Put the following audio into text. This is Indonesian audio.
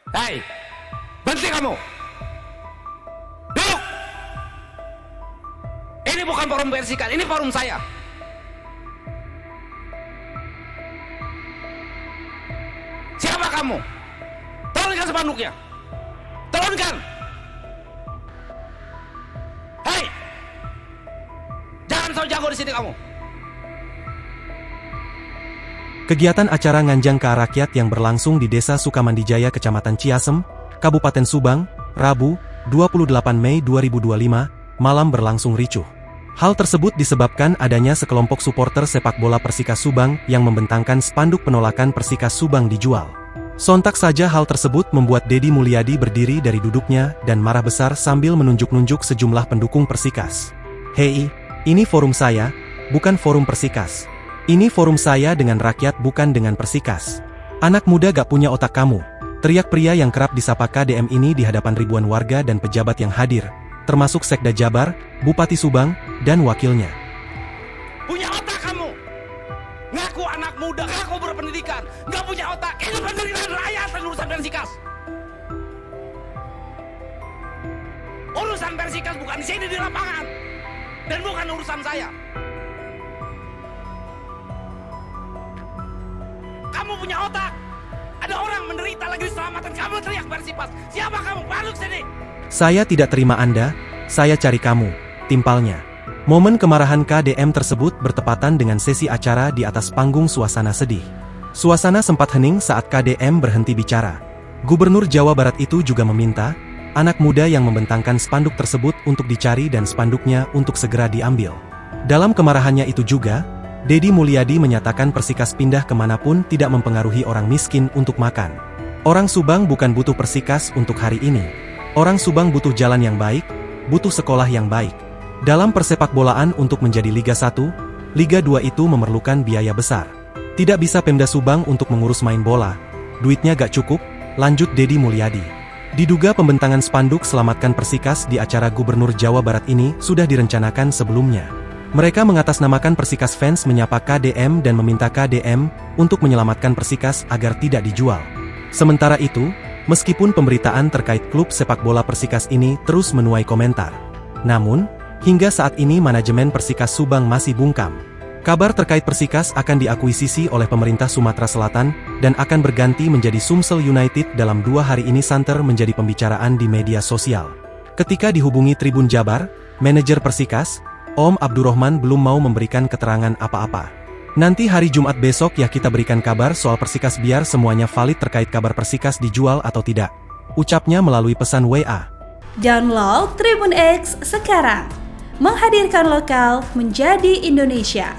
Hei, berhenti kamu. Duduk. Ini bukan forum Persikal, ini forum saya. Siapa kamu? Turunkan spanduknya. Turunkan. Hei, jangan sok jago di sini kamu. Kegiatan acara Nganjang KA Rakyat yang berlangsung di Desa Sukamandijaya, Kecamatan Ciasem, Kabupaten Subang, Rabu, 28 Mei 2025, malam berlangsung ricuh. Hal tersebut disebabkan adanya sekelompok supporter sepak bola Persikas Subang yang membentangkan spanduk penolakan Persikas Subang dijual. Sontak saja hal tersebut membuat Deddy Mulyadi berdiri dari duduknya dan marah besar sambil menunjuk-nunjuk sejumlah pendukung Persikas. "Hei, ini forum saya, bukan forum Persikas. Ini forum saya dengan rakyat bukan dengan Persikas. Anak muda gak punya otak kamu," teriak pria yang kerap disapa KDM ini di hadapan ribuan warga dan pejabat yang hadir, termasuk Sekda Jabar, Bupati Subang, dan wakilnya. Punya otak kamu. Ngaku anak muda, ngaku berpendidikan, gak punya otak. Ini penderitaan rakyat dan urusan Persikas. Urusan Persikas bukan di sini di lapangan. Dan bukan urusan saya. Kamu punya otak. Ada orang menderita lagi diselamatkan, kamu teriak Persipas. Siapa kamu? Balik sini. "Saya tidak terima Anda, saya cari kamu," timpalnya. Momen kemarahan KDM tersebut bertepatan dengan sesi acara di atas panggung suasana sedih. Suasana sempat hening saat KDM berhenti bicara. Gubernur Jawa Barat itu juga meminta anak muda yang membentangkan spanduk tersebut untuk dicari dan spanduknya untuk segera diambil. Dalam kemarahannya itu juga, Deddy Mulyadi menyatakan Persikas pindah kemanapun tidak mempengaruhi orang miskin untuk makan. Orang Subang bukan butuh Persikas untuk hari ini. Orang Subang butuh jalan yang baik, butuh sekolah yang baik. Dalam persepak bolaan untuk menjadi Liga 1, Liga 2 itu memerlukan biaya besar. Tidak bisa Pemda Subang untuk mengurus main bola. Duitnya gak cukup, lanjut Deddy Mulyadi. Diduga pembentangan spanduk Selamatkan Persikas di acara Gubernur Jawa Barat ini sudah direncanakan sebelumnya. Mereka mengatasnamakan Persikas fans menyapa KDM dan meminta KDM untuk menyelamatkan Persikas agar tidak dijual. Sementara itu, meskipun pemberitaan terkait klub sepak bola Persikas ini terus menuai komentar, namun, hingga saat ini manajemen Persikas Subang masih bungkam. Kabar terkait Persikas akan diakuisisi oleh pemerintah Sumatera Selatan dan akan berganti menjadi Sumsel United dalam 2 hari ini santer menjadi pembicaraan di media sosial. Ketika dihubungi Tribun Jabar, manajer Persikas, Om Abdurrahman belum mau memberikan keterangan apa-apa. "Nanti hari Jumat besok ya kita berikan kabar soal Persikas biar semuanya valid terkait kabar Persikas dijual atau tidak," ucapnya melalui pesan WA. Download Tribun X sekarang. Menghadirkan lokal menjadi Indonesia.